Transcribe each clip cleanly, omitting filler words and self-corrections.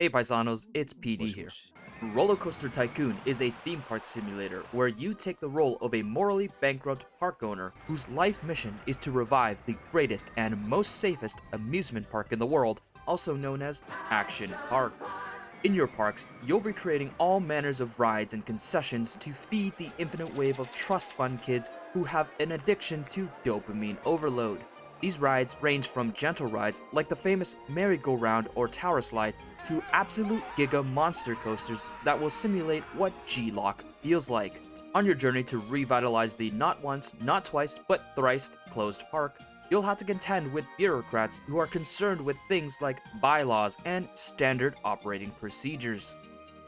Hey paisanos, it's PD here. RollerCoaster Tycoon is a theme park simulator where you take the role of a morally bankrupt park owner whose life mission is to revive the greatest and most safest amusement park in the world, also known as Action Park. In your parks, you'll be creating all manners of rides and concessions to feed the infinite wave of trust fund kids who have an addiction to dopamine overload. These rides range from gentle rides like the famous merry-go-round or tower slide to absolute giga monster coasters that will simulate what G-Lock feels like. On your journey to revitalize the not once, not twice, but thrice closed park, you'll have to contend with bureaucrats who are concerned with things like bylaws and standard operating procedures.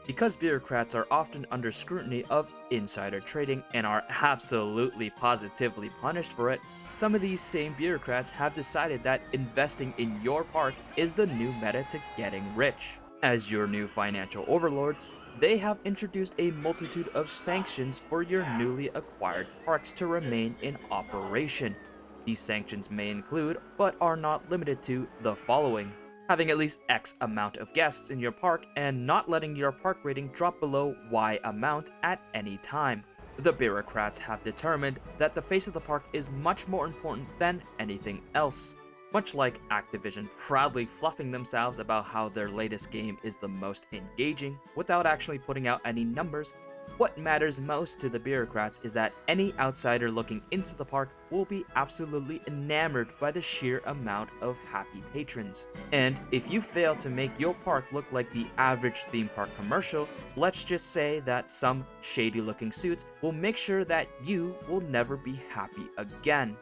Because bureaucrats are often under scrutiny of insider trading and are absolutely positively punished for it, some of these same bureaucrats have decided that investing in your park is the new meta to getting rich. As your new financial overlords, they have introduced a multitude of sanctions for your newly acquired parks to remain in operation. These sanctions may include, but are not limited to, the following: having at least X amount of guests in your park and not letting your park rating drop below Y amount at any time. The bureaucrats have determined that the face of the park is much more important than anything else. Much like Activision proudly fluffing themselves about how their latest game is the most engaging without actually putting out any numbers, what matters most to the bureaucrats is that any outsider looking into the park will be absolutely enamored by the sheer amount of happy patrons. And if you fail to make your park look like the average theme park commercial, let's just say that some shady looking suits will make sure that you will never be happy again.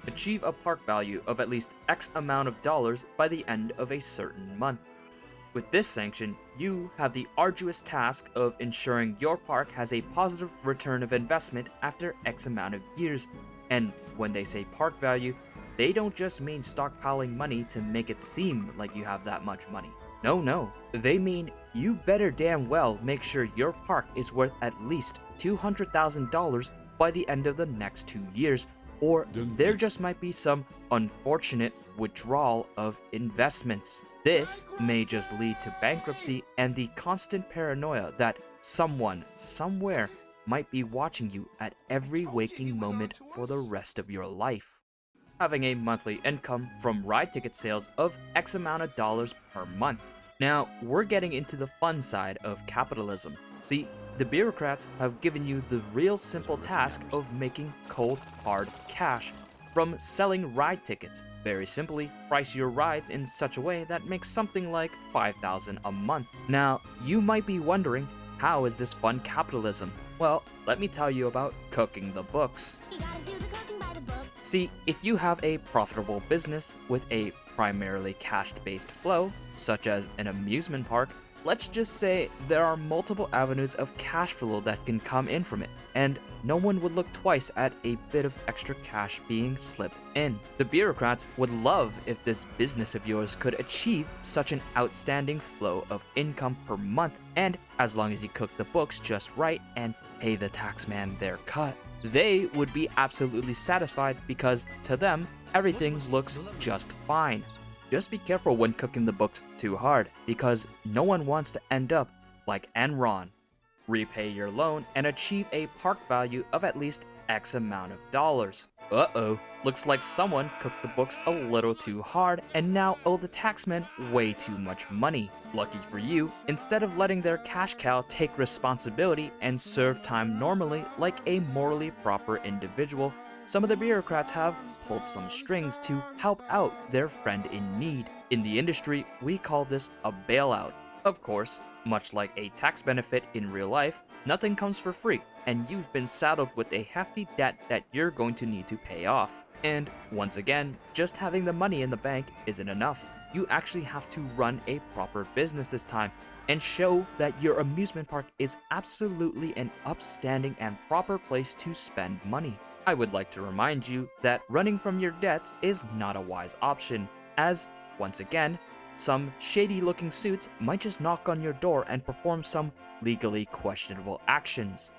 Achieve a park value of at least X amount of dollars by the end of a certain month. With this sanction, you have the arduous task of ensuring your park has a positive return of investment after X amount of years. And when they say park value, they don't just mean stockpiling money to make it seem like you have that much money. No, they mean you better damn well make sure your park is worth at least $200,000 by the end of the next 2 years, or there just might be some unfortunate withdrawal of investments. This may just lead to bankruptcy and the constant paranoia that someone, somewhere, might be watching you at every waking moment for the rest of your life. Having a monthly income from ride ticket sales of X amount of dollars per month. Now, we're getting into the fun side of capitalism. See, the bureaucrats have given you the real simple task of making cold, hard cash from selling ride tickets. Very simply, price your rides in such a way that makes something like $5,000 a month. Now, you might be wondering, how is this fun capitalism? Well, let me tell you about cooking the books. See, if you have a profitable business with a primarily cash-based flow, such as an amusement park, let's just say there are multiple avenues of cash flow that can come in from it, and no one would look twice at a bit of extra cash being slipped in. The bureaucrats would love if this business of yours could achieve such an outstanding flow of income per month, and as long as you cook the books just right and pay the taxman their cut, they would be absolutely satisfied because, to them, everything looks just fine. Just be careful when cooking the books too hard, because no one wants to end up like Enron. Repay your loan and achieve a park value of at least X amount of dollars. Uh-oh, looks like someone cooked the books a little too hard and now owe the taxman way too much money. Lucky for you, instead of letting their cash cow take responsibility and serve time normally like a morally proper individual, some of the bureaucrats have pulled some strings to help out their friend in need. In the industry, we call this a bailout. Of course, much like a tax benefit in real life, nothing comes for free, and you've been saddled with a hefty debt that you're going to need to pay off. And once again, just having the money in the bank isn't enough. You actually have to run a proper business this time and show that your amusement park is absolutely an upstanding and proper place to spend money. I would like to remind you that running from your debts is not a wise option, as, once again, some shady-looking suits might just knock on your door and perform some legally questionable actions.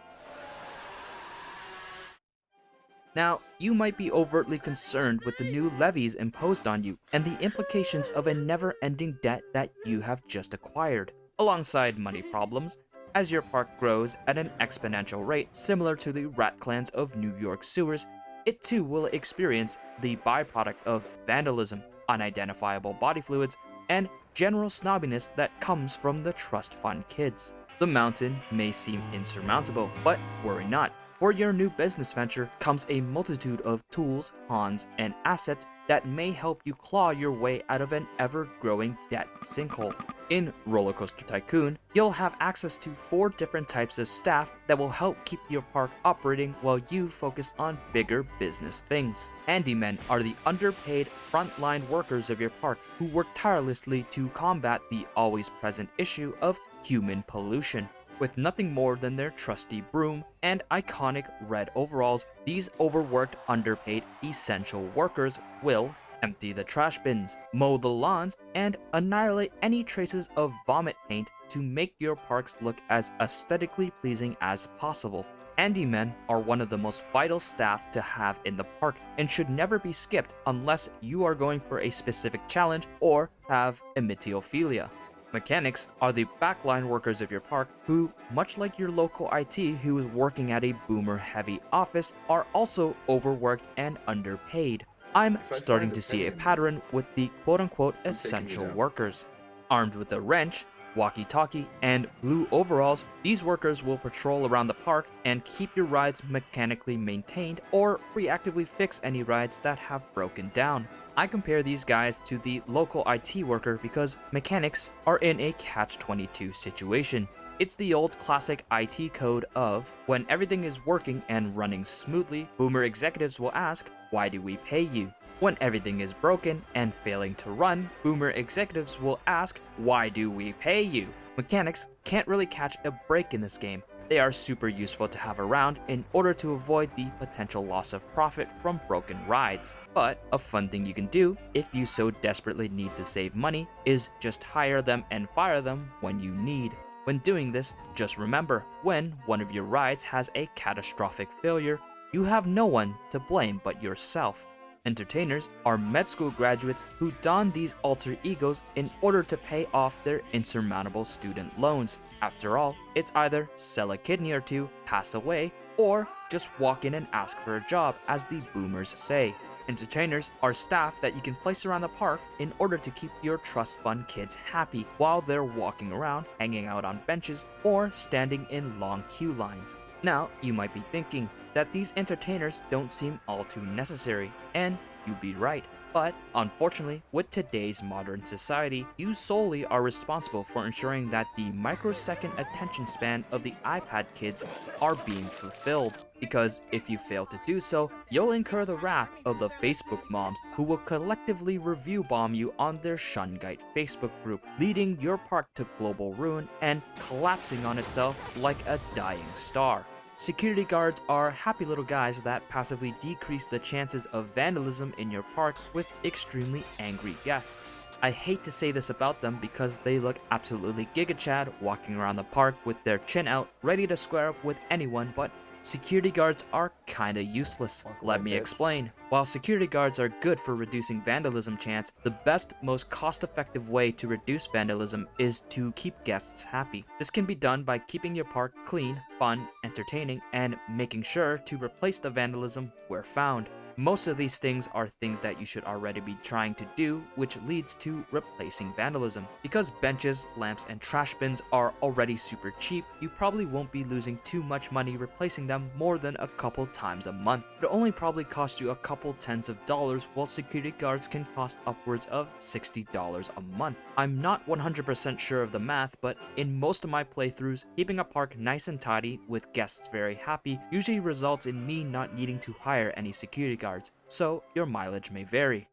Now, you might be overtly concerned with the new levies imposed on you and the implications of a never-ending debt that you have just acquired, alongside money problems, as your park grows at an exponential rate similar to the rat clans of New York sewers. It too will experience the byproduct of vandalism, unidentifiable body fluids, and general snobbiness that comes from the trust fund kids. The mountain may seem insurmountable, but worry not. For your new business venture comes a multitude of tools, pawns, and assets that may help you claw your way out of an ever-growing debt sinkhole. In RollerCoaster Tycoon, you'll have access to 4 different types of staff that will help keep your park operating while you focus on bigger business things. Handymen are the underpaid frontline workers of your park who work tirelessly to combat the always present issue of human pollution. With nothing more than their trusty broom and iconic red overalls, these overworked, underpaid, essential workers will empty the trash bins, mow the lawns, and annihilate any traces of vomit paint to make your parks look as aesthetically pleasing as possible. Handymen are one of the most vital staff to have in the park and should never be skipped unless you are going for a specific challenge or have emetophilia. Mechanics are the backline workers of your park who, much like your local IT who is working at a boomer-heavy office, are also overworked and underpaid. I'm starting to see a pattern with the quote-unquote essential workers. Armed with a wrench, walkie-talkie, and blue overalls, these workers will patrol around the park and keep your rides mechanically maintained or reactively fix any rides that have broken down. I compare these guys to the local IT worker because mechanics are in a catch-22 situation. It's the old classic IT code of, when everything is working and running smoothly, boomer executives will ask, "Why do we pay you?" When everything is broken and failing to run, boomer executives will ask, "Why do we pay you?" Mechanics can't really catch a break in this game. They are super useful to have around in order to avoid the potential loss of profit from broken rides. But a fun thing you can do, if you so desperately need to save money, is just hire them and fire them when you need. When doing this, just remember, when one of your rides has a catastrophic failure, you have no one to blame but yourself. Entertainers are med school graduates who don these alter egos in order to pay off their insurmountable student loans. After all, it's either sell a kidney or two, pass away, or just walk in and ask for a job, as the boomers say. Entertainers are staff that you can place around the park in order to keep your trust fund kids happy while they're walking around, hanging out on benches, or standing in long queue lines. Now, you might be thinking that these entertainers don't seem all too necessary, and you'd be right. But unfortunately, with today's modern society, you solely are responsible for ensuring that the microsecond attention span of the iPad kids are being fulfilled. Because if you fail to do so, you'll incur the wrath of the Facebook moms who will collectively review bomb you on their Shungite Facebook group, leading your park to global ruin and collapsing on itself like a dying star. Security guards are happy little guys that passively decrease the chances of vandalism in your park with extremely angry guests. I hate to say this about them because they look absolutely giga-chad walking around the park with their chin out, ready to square up with anyone, but security guards are kinda useless. Let me explain. While security guards are good for reducing vandalism chance, the best, most cost-effective way to reduce vandalism is to keep guests happy. This can be done by keeping your park clean, fun, entertaining, and making sure to replace the vandalism where found. Most of these things are things that you should already be trying to do, which leads to replacing vandalism. Because benches, lamps, and trash bins are already super cheap, you probably won't be losing too much money replacing them more than a couple times a month. It only probably costs you a couple tens of dollars, while security guards can cost upwards of $60 a month. I'm not 100% sure of the math, but in most of my playthroughs, keeping a park nice and tidy with guests very happy usually results in me not needing to hire any security guards, so your mileage may vary.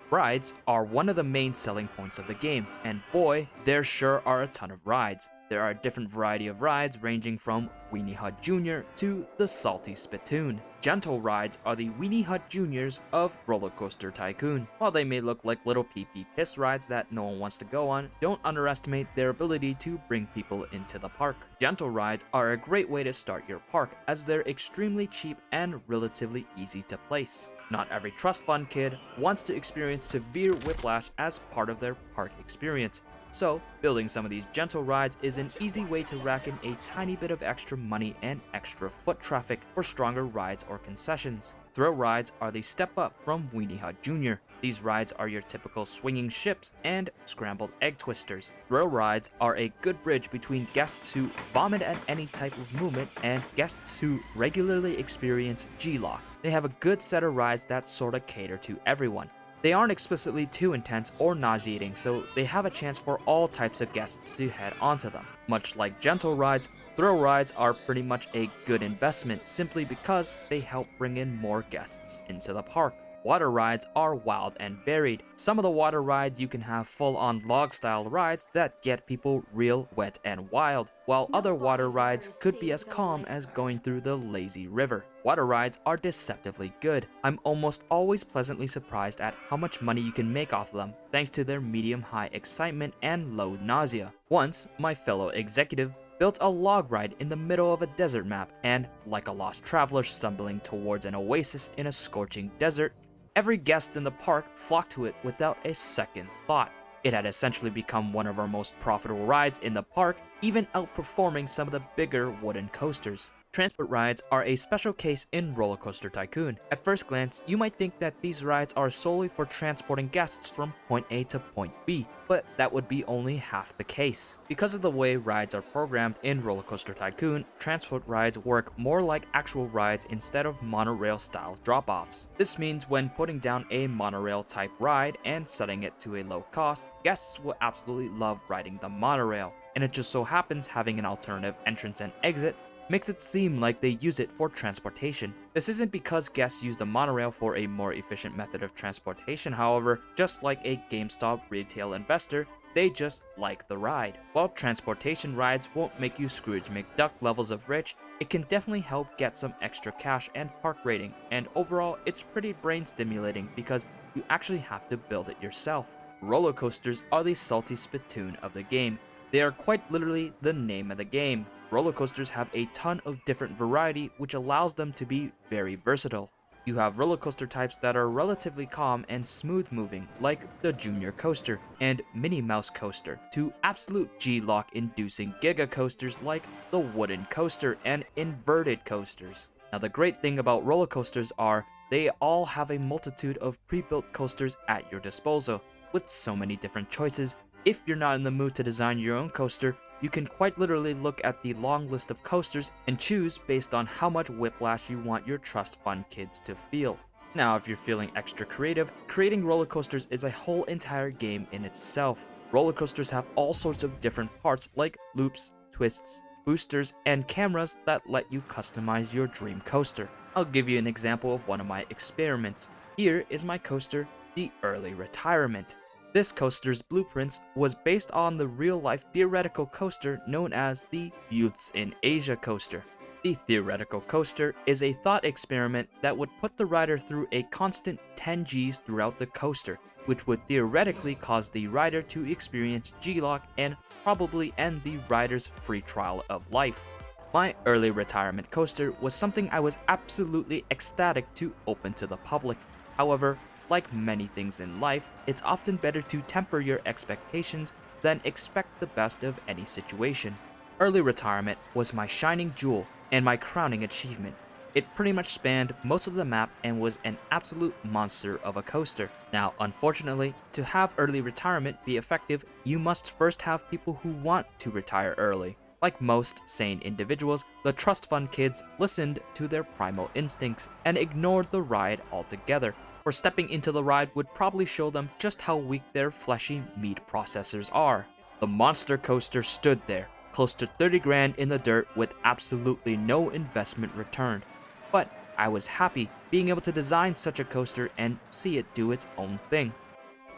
Rides are one of the main selling points of the game, and boy, there sure are a ton of rides. There are a different variety of rides ranging from Weenie Hut Jr. to the Salty Spittoon. Gentle rides are the Weenie Hut Juniors of RollerCoaster Tycoon. While they may look like little pee-pee piss rides that no one wants to go on, don't underestimate their ability to bring people into the park. Gentle rides are a great way to start your park, as they're extremely cheap and relatively easy to place. Not every trust fund kid wants to experience severe whiplash as part of their park experience, so building some of these gentle rides is an easy way to rack in a tiny bit of extra money and extra foot traffic for stronger rides or concessions. Thrill rides are the step up from Weenie Hut Jr. These rides are your typical swinging ships and scrambled egg twisters. Thrill rides are a good bridge between guests who vomit at any type of movement and guests who regularly experience G-Lock. They have a good set of rides that sorta cater to everyone. They aren't explicitly too intense or nauseating, so they have a chance for all types of guests to head onto them. Much like gentle rides, thrill rides are pretty much a good investment simply because they help bring in more guests into the park. Water rides are wild and varied. Some of the water rides you can have full-on log-style rides that get people real wet and wild, while other water rides could be as calm as going through the lazy river. Water rides are deceptively good. I'm almost always pleasantly surprised at how much money you can make off of them, thanks to their medium-high excitement and low nausea. Once, my fellow executive built a log ride in the middle of a desert map, and like a lost traveler stumbling towards an oasis in a scorching desert, every guest in the park flocked to it without a second thought. It had essentially become one of our most profitable rides in the park, even outperforming some of the bigger wooden coasters. Transport rides are a special case in RollerCoaster Tycoon. At first glance, you might think that these rides are solely for transporting guests from point A to point B, but that would be only half the case. Because of the way rides are programmed in RollerCoaster Tycoon, transport rides work more like actual rides instead of monorail-style drop-offs. This means when putting down a monorail-type ride and setting it to a low cost, guests will absolutely love riding the monorail, and it just so happens having an alternative entrance and exit makes it seem like they use it for transportation. This isn't because guests use the monorail for a more efficient method of transportation, however, just like a GameStop retail investor, they just like the ride. While transportation rides won't make you Scrooge McDuck levels of rich, it can definitely help get some extra cash and park rating, and overall it's pretty brain stimulating because you actually have to build it yourself. Roller coasters are the salty spittoon of the game. They are quite literally the name of the game. Roller coasters have a ton of different variety, which allows them to be very versatile. You have roller coaster types that are relatively calm and smooth moving, like the Junior Coaster and Minnie Mouse Coaster, to absolute G-Lock inducing giga coasters like the Wooden Coaster and Inverted Coasters. Now the great thing about roller coasters are they all have a multitude of pre-built coasters at your disposal. With so many different choices, if you're not in the mood to design your own coaster, you can quite literally look at the long list of coasters and choose based on how much whiplash you want your trust fund kids to feel. Now, if you're feeling extra creative, creating roller coasters is a whole entire game in itself. Roller coasters have all sorts of different parts like loops, twists, boosters, and cameras that let you customize your dream coaster. I'll give you an example of one of my experiments. Here is my coaster, the Early Retirement. This coaster's blueprints was based on the real-life theoretical coaster known as the Youths in Asia coaster. The theoretical coaster is a thought experiment that would put the rider through a constant 10 Gs throughout the coaster, which would theoretically cause the rider to experience G-Lock and probably end the rider's free trial of life. My Early Retirement coaster was something I was absolutely ecstatic to open to the public. However, like many things in life, it's often better to temper your expectations than expect the best of any situation. Early Retirement was my shining jewel and my crowning achievement. It pretty much spanned most of the map and was an absolute monster of a coaster. Now, unfortunately, to have Early Retirement be effective, you must first have people who want to retire early. Like most sane individuals, the trust fund kids listened to their primal instincts and ignored the ride altogether, for stepping into the ride would probably show them just how weak their fleshy meat processors are. The monster coaster stood there, close to 30 grand in the dirt with absolutely no investment returned. But I was happy being able to design such a coaster and see it do its own thing.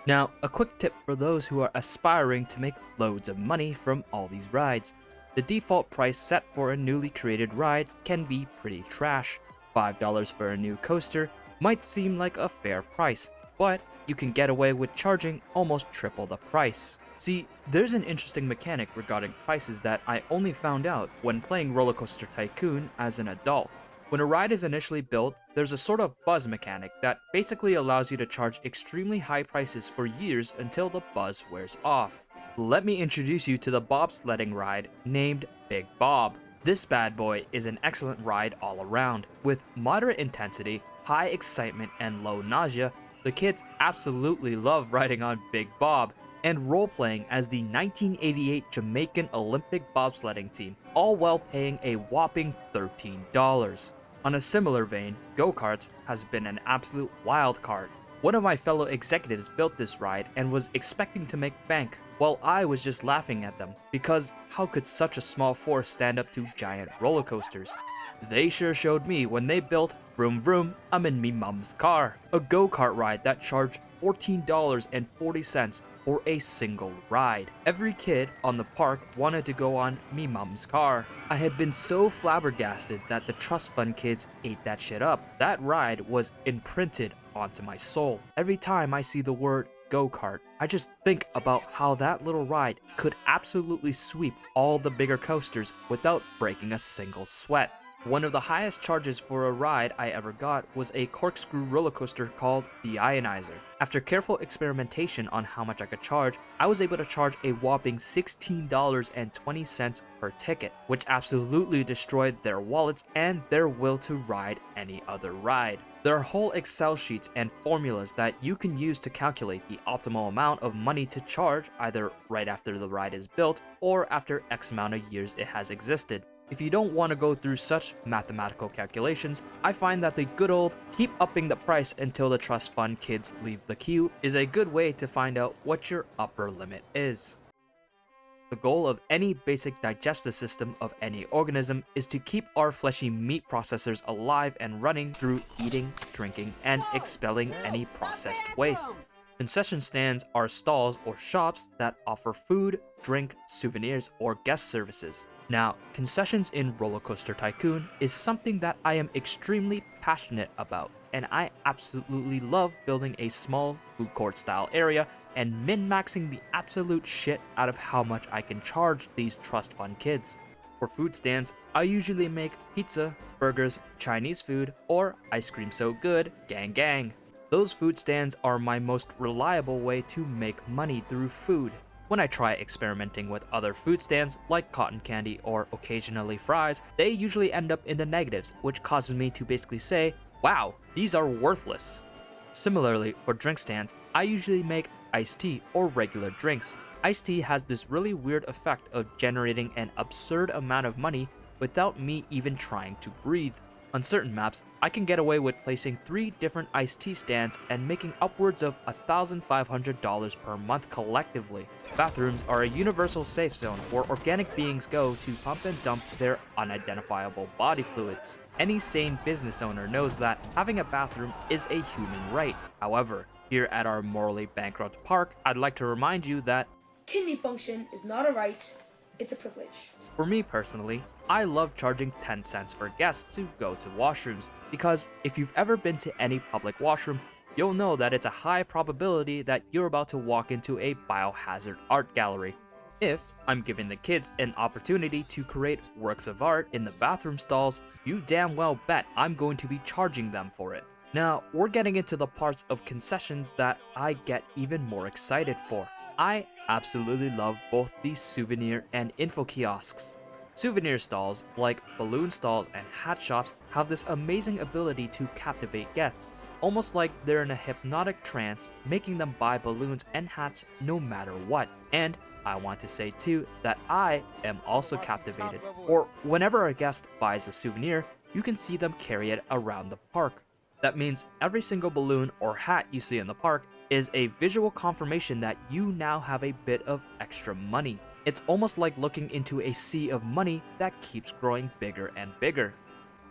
Now, a quick tip for those who are aspiring to make loads of money from all these rides. The default price set for a newly created ride can be pretty trash. $5 for a new coaster might seem like a fair price, but you can get away with charging almost triple the price. See, there's an interesting mechanic regarding prices that I only found out when playing RollerCoaster Tycoon as an adult. When a ride is initially built, there's a sort of buzz mechanic that basically allows you to charge extremely high prices for years until the buzz wears off. Let me introduce you to the bobsledding ride named Big Bob. This bad boy is an excellent ride all around. With moderate intensity, high excitement, and low nausea, the kids absolutely love riding on Big Bob and role-playing as the 1988 Jamaican Olympic bobsledding team, all while paying a whopping $13. On a similar vein, go-karts has been an absolute wild card. One of my fellow executives built this ride and was expecting to make bank, while I was just laughing at them, because how could such a small force stand up to giant roller coasters? They sure showed me when they built Vroom Vroom, I'm in me mum's car, a go-kart ride that charged $14.40 for a single ride. Every kid on the park wanted to go on me mum's car. I had been so flabbergasted that the trust fund kids ate that shit up. That ride was imprinted onto my soul. Every time I see the word go-kart, I just think about how that little ride could absolutely sweep all the bigger coasters without breaking a single sweat. One of the highest charges for a ride I ever got was a corkscrew roller coaster called the Ionizer. After careful experimentation on how much I could charge, I was able to charge a whopping $16.20 per ticket, which absolutely destroyed their wallets and their will to ride any other ride. There are whole Excel sheets and formulas that you can use to calculate the optimal amount of money to charge either right after the ride is built or after X amount of years it has existed. If you don't want to go through such mathematical calculations, I find that the good old keep upping the price until the trust fund kids leave the queue is a good way to find out what your upper limit is. The goal of any basic digestive system of any organism is to keep our fleshy meat processors alive and running through eating, drinking, and expelling any processed waste. Concession stands are stalls or shops that offer food, drink, souvenirs, or guest services. Now, concessions in RollerCoaster Tycoon is something that I am extremely passionate about, and I absolutely love building a small food court style area and min-maxing the absolute shit out of how much I can charge these trust fund kids. For food stands, I usually make pizza, burgers, Chinese food, or ice cream so good, gang gang. Those food stands are my most reliable way to make money through food. When I try experimenting with other food stands like cotton candy or occasionally fries, they usually end up in the negatives, which causes me to basically say, wow, these are worthless. Similarly, for drink stands, I usually make iced tea or regular drinks. Iced tea has this really weird effect of generating an absurd amount of money without me even trying to breathe. On certain maps, I can get away with placing 3 different iced tea stands and making upwards of $1,500 per month collectively. Bathrooms are a universal safe zone where organic beings go to pump and dump their unidentifiable body fluids. Any sane business owner knows that having a bathroom is a human right. However, here at our morally bankrupt park, I'd like to remind you that kidney function is not a right, it's a privilege. For me personally, I love charging 10 cents for guests to go to washrooms, because if you've ever been to any public washroom, you'll know that it's a high probability that you're about to walk into a biohazard art gallery. If I'm giving the kids an opportunity to create works of art in the bathroom stalls, you damn well bet I'm going to be charging them for it. Now, we're getting into the parts of concessions that I get even more excited for. I absolutely love both the souvenir and info kiosks. Souvenir stalls, like balloon stalls and hat shops, have this amazing ability to captivate guests, almost like they're in a hypnotic trance, making them buy balloons and hats no matter what. And I want to say too that I am also captivated, or whenever a guest buys a souvenir, you can see them carry it around the park. That means every single balloon or hat you see in the park is a visual confirmation that you now have a bit of extra money. It's almost like looking into a sea of money that keeps growing bigger and bigger.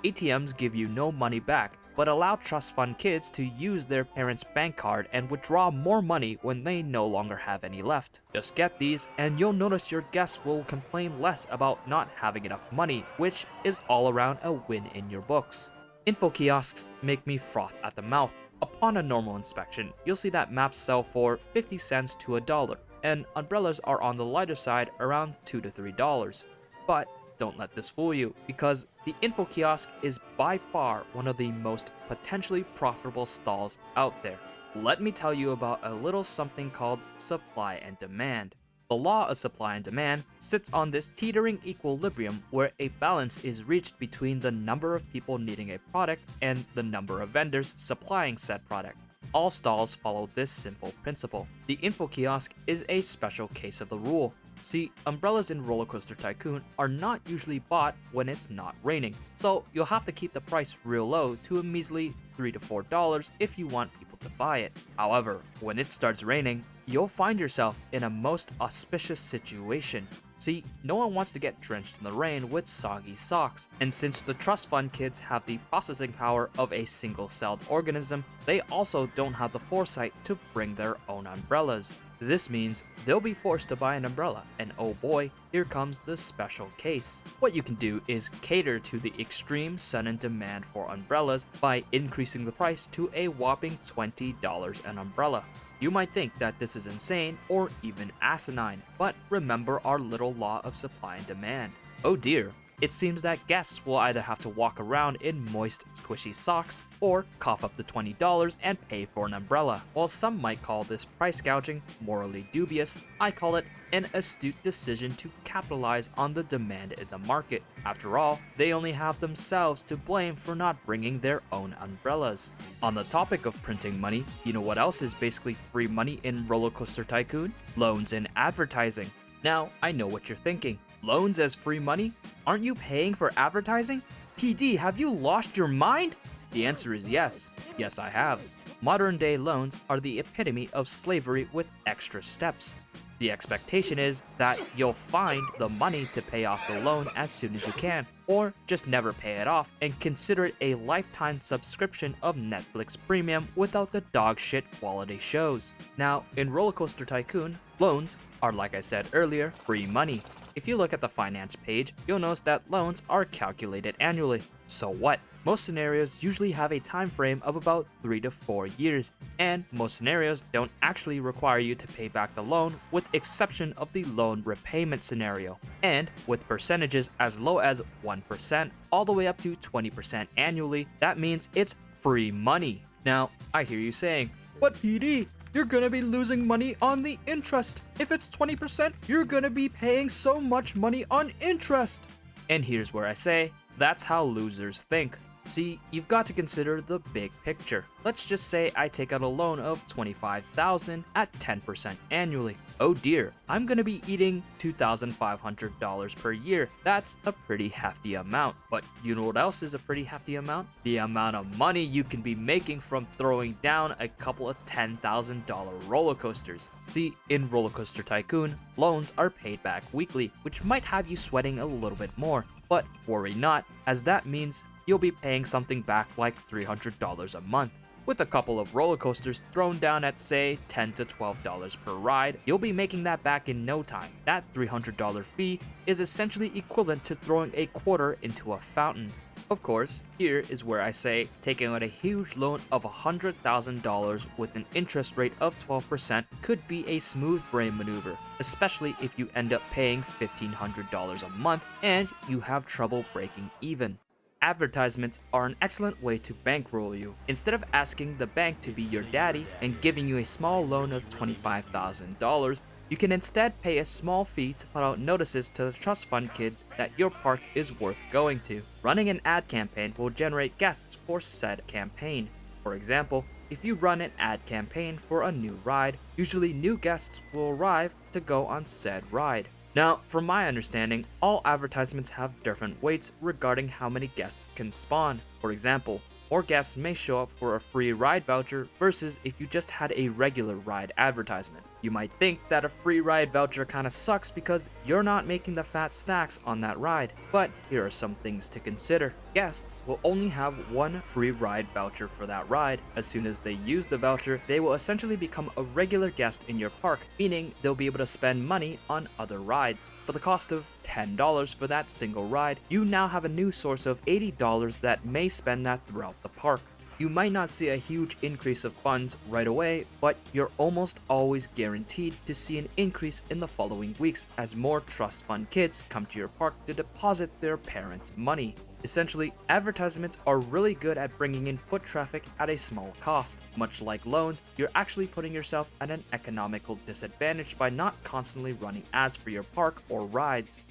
ATMs give you no money back, but allow trust fund kids to use their parents' bank card and withdraw more money when they no longer have any left. Just get these and you'll notice your guests will complain less about not having enough money, which is all around a win in your books. Info kiosks make me froth at the mouth. Upon a normal inspection, you'll see that maps sell for 50 cents to $1, and umbrellas are on the lighter side around $2 to $3. But don't let this fool you, because the info kiosk is by far one of the most potentially profitable stalls out there. Let me tell you about a little something called supply and demand. The law of supply and demand sits on this teetering equilibrium where a balance is reached between the number of people needing a product and the number of vendors supplying said product. All stalls follow this simple principle. The info kiosk is a special case of the rule. See, umbrellas in RollerCoaster Tycoon are not usually bought when it's not raining, so you'll have to keep the price real low to a measly $3 to $4 if you want people to buy it. However, when it starts raining, you'll find yourself in a most auspicious situation. See, no one wants to get drenched in the rain with soggy socks, and since the trust fund kids have the processing power of a single-celled organism, they also don't have the foresight to bring their own umbrellas. This means they'll be forced to buy an umbrella, and oh boy, here comes the special case. What you can do is cater to the extreme sudden demand for umbrellas by increasing the price to a whopping $20 an umbrella. You might think that this is insane or even asinine, but remember our little law of supply and demand. Oh dear, it seems that guests will either have to walk around in moist, squishy socks or cough up the $20 and pay for an umbrella. While some might call this price gouging morally dubious, I call it an astute decision to capitalize on the demand in the market. After all, they only have themselves to blame for not bringing their own umbrellas. On the topic of printing money, you know what else is basically free money in RollerCoaster Tycoon? Loans and advertising. Now, I know what you're thinking. Loans as free money? Aren't you paying for advertising? PD, have you lost your mind? The answer is yes. Yes, I have. Modern day loans are the epitome of slavery with extra steps. The expectation is that you'll find the money to pay off the loan as soon as you can, or just never pay it off and consider it a lifetime subscription of Netflix Premium without the dog shit quality shows. Now, in RollerCoaster Tycoon, loans are, like I said earlier, free money. If you look at the finance page, you'll notice that loans are calculated annually. So what? Most scenarios usually have a time frame of about 3 to 4 years, and most scenarios don't actually require you to pay back the loan with exception of the loan repayment scenario, and with percentages as low as 1% all the way up to 20% annually, that means it's free money. Now, I hear you saying, but PD, you're gonna be losing money on the interest. If it's 20%, you're gonna be paying so much money on interest. And here's where I say, that's how losers think. See, you've got to consider the big picture. Let's just say I take out a loan of $25,000 at 10% annually. Oh dear, I'm gonna be eating $2,500 per year. That's a pretty hefty amount. But you know what else is a pretty hefty amount? The amount of money you can be making from throwing down a couple of $10,000 roller coasters. See, in RollerCoaster Tycoon, loans are paid back weekly, which might have you sweating a little bit more. But worry not, as that means you'll be paying something back like $300 a month. With a couple of roller coasters thrown down at say $10 to $12 per ride, you'll be making that back in no time. That $300 fee is essentially equivalent to throwing a quarter into a fountain. Of course, here is where I say taking out a huge loan of $100,000 with an interest rate of 12% could be a smooth brain maneuver, especially if you end up paying $1,500 a month and you have trouble breaking even. Advertisements are an excellent way to bankroll you. Instead of asking the bank to be your daddy and giving you a small loan of $25,000, you can instead pay a small fee to put out notices to the trust fund kids that your park is worth going to. Running an ad campaign will generate guests for said campaign. For example, if you run an ad campaign for a new ride, usually new guests will arrive to go on said ride. Now, from my understanding, all advertisements have different weights regarding how many guests can spawn. For example, more guests may show up for a free ride voucher versus if you just had a regular ride advertisement. You might think that a free ride voucher kinda sucks because you're not making the fat stacks on that ride, but here are some things to consider. Guests will only have one free ride voucher for that ride. As soon as they use the voucher, they will essentially become a regular guest in your park, meaning they'll be able to spend money on other rides. For the cost of $10 for that single ride, you now have a new source of $80 that may spend that throughout the park. You might not see a huge increase of funds right away, but you're almost always guaranteed to see an increase in the following weeks as more trust fund kids come to your park to deposit their parents' money. Essentially, advertisements are really good at bringing in foot traffic at a small cost. Much like loans, you're actually putting yourself at an economical disadvantage by not constantly running ads for your park or rides.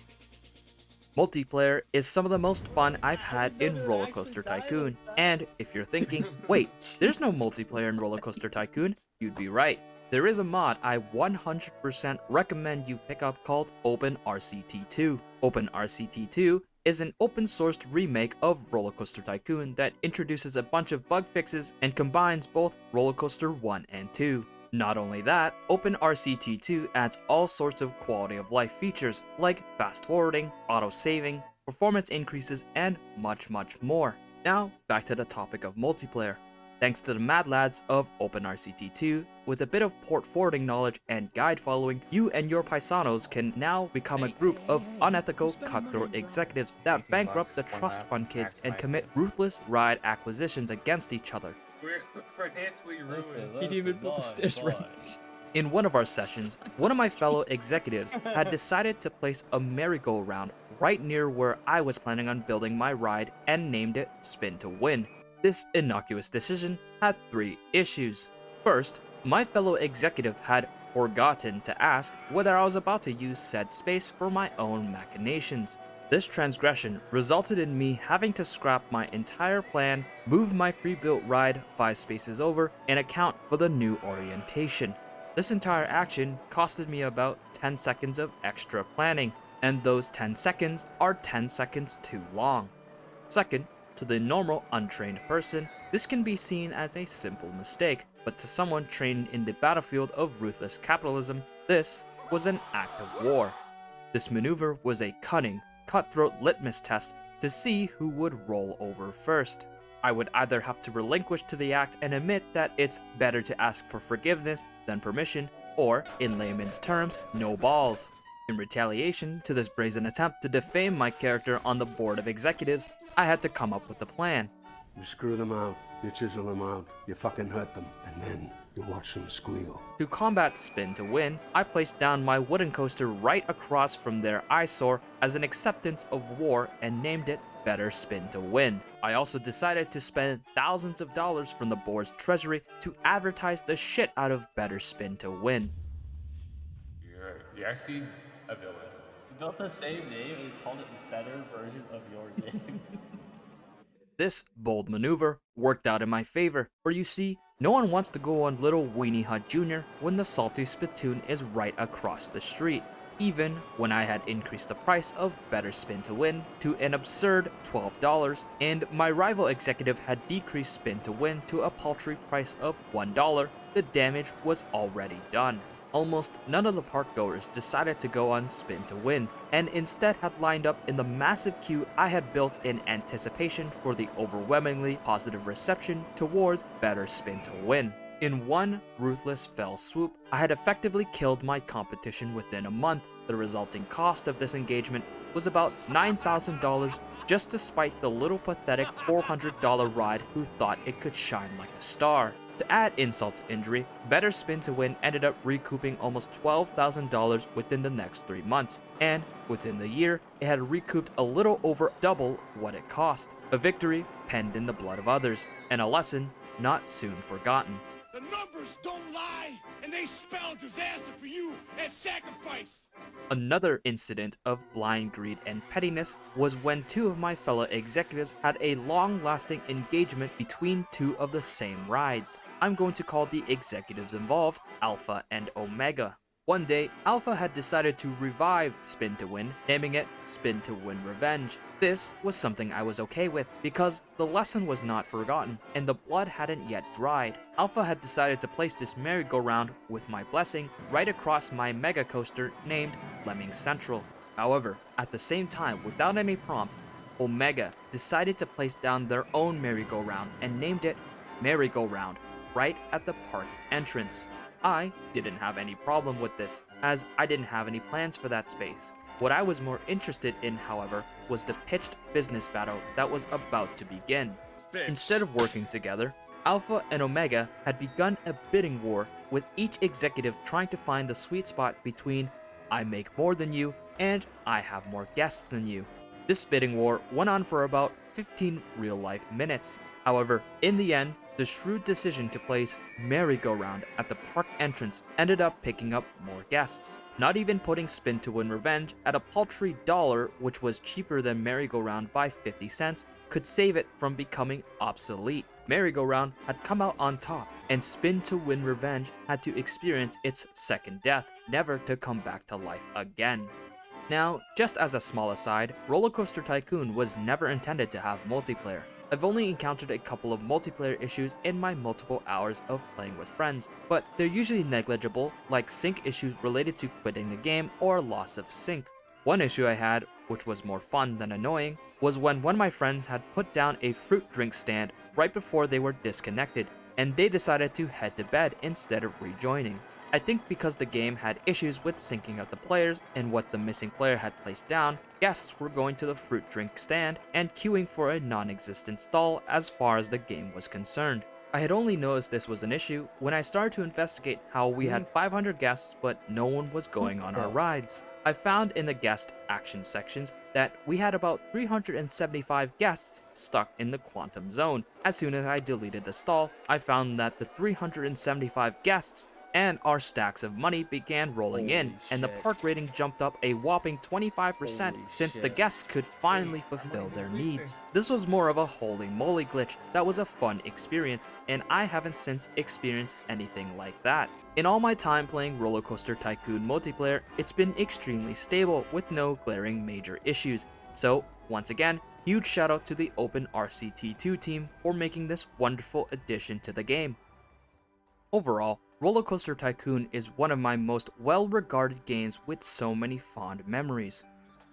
Multiplayer is some of the most fun I've had in RollerCoaster Tycoon. And if you're thinking, wait, there's no multiplayer in RollerCoaster Tycoon, you'd be right. There is a mod I 100% recommend you pick up called OpenRCT2. OpenRCT2 is an open-sourced remake of RollerCoaster Tycoon that introduces a bunch of bug fixes and combines both RollerCoaster 1 and 2. Not only that, OpenRCT2 adds all sorts of quality of life features like fast forwarding, auto-saving, performance increases, and much more. Now, back to the topic of multiplayer. Thanks to the mad lads of OpenRCT2, with a bit of port forwarding knowledge and guide following, you and your paisanos can now become a group of unethical cutthroat executives that bankrupt the trust fund kids and commit ruthless ride acquisitions against each other. We're financially ruined. He didn't even put the stairs right. In one of our sessions, one of my fellow executives had decided to place a merry-go-round right near where I was planning on building my ride and named it Spin to Win. This innocuous decision had 3 issues. First, my fellow executive had forgotten to ask whether I was about to use said space for my own machinations. This transgression resulted in me having to scrap my entire plan, move my pre-built ride 5 spaces over, and account for the new orientation. This entire action costed me about 10 seconds of extra planning, and those 10 seconds are 10 seconds too long. Second, to the normal untrained person, this can be seen as a simple mistake, but to someone trained in the battlefield of ruthless capitalism, this was an act of war. This maneuver was a cunning, cutthroat litmus test to see who would roll over first. I would either have to relinquish to the act and admit that it's better to ask for forgiveness than permission, or, in layman's terms, no balls. In retaliation to this brazen attempt to defame my character on the board of executives, I had to come up with a plan. You screw them out, you chisel them out, you fucking hurt them, and then you watch them squeal. To combat Spin to Win, I placed down my wooden coaster right across from their eyesore as an acceptance of war and named it Better Spin to Win. I also decided to spend thousands of dollars from the board's treasury to advertise the shit out of Better Spin to Win. You're actually a villain. You built the same name and called it a better version of your name. This bold maneuver worked out in my favor, for you see, no one wants to go on Little Weenie Hut Jr. when the salty spittoon is right across the street, even when I had increased the price of Better Spin to Win to an absurd $12, and my rival executive had decreased Spin to Win to a paltry price of $1, the damage was already done. Almost none of the park goers decided to go on Spin to Win, and instead had lined up in the massive queue I had built in anticipation for the overwhelmingly positive reception towards Better Spin to Win. In one ruthless fell swoop, I had effectively killed my competition within a month. The resulting cost of this engagement was about $9,000, just despite the little pathetic $400 ride who thought it could shine like a star. To add insult to injury, Better Spin to Win ended up recouping almost $12,000 within the next 3 months, and within the year, it had recouped a little over double what it cost. A victory penned in the blood of others, and a lesson not soon forgotten. The numbers don't lie, and they spell disaster for you as sacrifice. Another incident of blind greed and pettiness was when 2 of my fellow executives had a long-lasting engagement between 2 of the same rides. I'm going to call the executives involved Alpha and Omega. One day, Alpha had decided to revive Spin to Win, naming it Spin to Win Revenge. This was something I was okay with, because the lesson was not forgotten, and the blood hadn't yet dried. Alpha had decided to place this merry-go-round, with my blessing, right across my mega coaster named Lemming Central. However, at the same time, without any prompt, Omega decided to place down their own merry-go-round and named it Merry-Go-Round, right at the park entrance. I didn't have any problem with this, as I didn't have any plans for that space. What I was more interested in, however, was the pitched business battle that was about to begin. Instead of working together, Alpha and Omega had begun a bidding war, with each executive trying to find the sweet spot between I make more than you and I have more guests than you. This bidding war went on for about 15 real-life minutes. However, in the end, the shrewd decision to place merry-go-round at the park entrance ended up picking up more guests. Not even putting Spin to Win Revenge at a paltry $1, which was cheaper than merry-go-round by 50 cents, could save it from becoming obsolete. Merry-go-round had come out on top, and Spin to Win Revenge had to experience its second death, never to come back to life again. Now, just as a small aside, RollerCoaster Tycoon was never intended to have multiplayer. I've only encountered a couple of multiplayer issues in my multiple hours of playing with friends, but they're usually negligible, like sync issues related to quitting the game or loss of sync. One issue I had, which was more fun than annoying, was when one of my friends had put down a fruit drink stand right before they were disconnected, and they decided to head to bed instead of rejoining. I think because the game had issues with syncing up the players and what the missing player had placed down, guests were going to the fruit drink stand and queuing for a non-existent stall as far as the game was concerned. I had only noticed this was an issue when I started to investigate how we had 500 guests but no one was going on our rides. I found in the guest action sections that we had about 375 guests stuck in the quantum zone. As soon as I deleted the stall, I found that the 375 guests and our stacks of money began rolling in, and the park rating jumped up a whopping 25% since the guests could finally fulfill their needs. This was more of a holy moly glitch that was a fun experience, and I haven't since experienced anything like that. In all my time playing RollerCoaster Tycoon multiplayer, it's been extremely stable with no glaring major issues. So, once again, huge shout out to the Open RCT2 team for making this wonderful addition to the game. Overall, RollerCoaster Tycoon is one of my most well-regarded games with so many fond memories.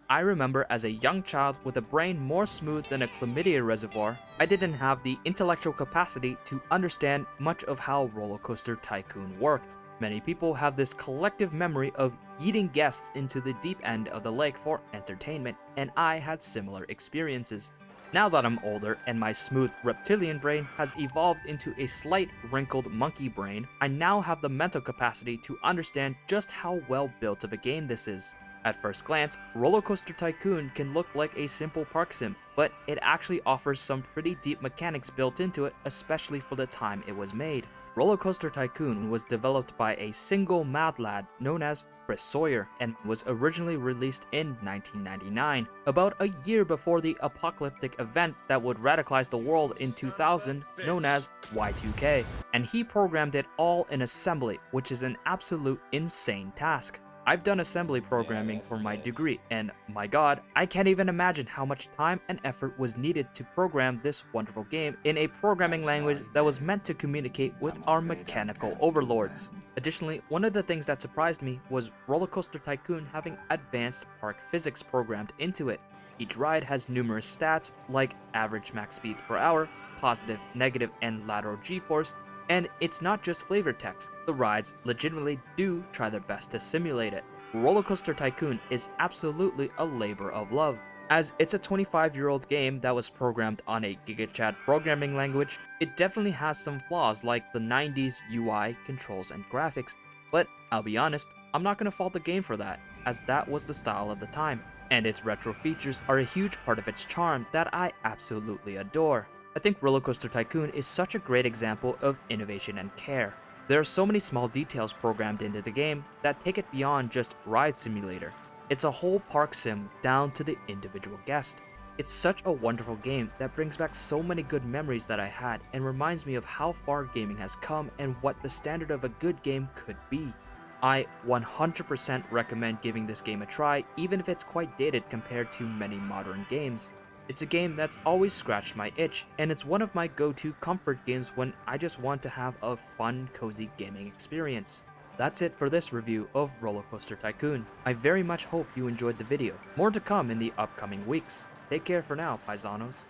I remember as a young child with a brain more smooth than a chlamydia reservoir, I didn't have the intellectual capacity to understand much of how RollerCoaster Tycoon worked. Many people have this collective memory of yeeting guests into the deep end of the lake for entertainment, and I had similar experiences. Now that I'm older and my smooth reptilian brain has evolved into a slight wrinkled monkey brain, I now have the mental capacity to understand just how well built of a game this is. At first glance, RollerCoaster Tycoon can look like a simple park sim, but it actually offers some pretty deep mechanics built into it, especially for the time it was made. RollerCoaster Tycoon was developed by a single mad lad known as Chris Sawyer and was originally released in 1999, about a year before the apocalyptic event that would radicalize the world in 2000 known as Y2K. And he programmed it all in assembly, which is an absolute insane task. I've done assembly programming for my degree, and my god, I can't even imagine how much time and effort was needed to program this wonderful game in a programming language that was meant to communicate with our mechanical overlords. Additionally, one of the things that surprised me was RollerCoaster Tycoon having advanced park physics programmed into it. Each ride has numerous stats like average max speeds per hour, positive, negative, and lateral g-force, and it's not just flavor text, the rides legitimately do try their best to simulate it. RollerCoaster Tycoon is absolutely a labor of love. As it's a 25-year-old game that was programmed on a GigaChad programming language, it definitely has some flaws like the 90s UI, controls, and graphics, but I'll be honest, I'm not gonna fault the game for that, as that was the style of the time, and its retro features are a huge part of its charm that I absolutely adore. I think RollerCoaster Tycoon is such a great example of innovation and care. There are so many small details programmed into the game that take it beyond just ride simulator. It's a whole park sim down to the individual guest. It's such a wonderful game that brings back so many good memories that I had and reminds me of how far gaming has come and what the standard of a good game could be. I 100% recommend giving this game a try, even if it's quite dated compared to many modern games. It's a game that's always scratched my itch, and it's one of my go-to comfort games when I just want to have a fun, cozy gaming experience. That's it for this review of RollerCoaster Tycoon. I very much hope you enjoyed the video. More to come in the upcoming weeks. Take care for now, paisanos.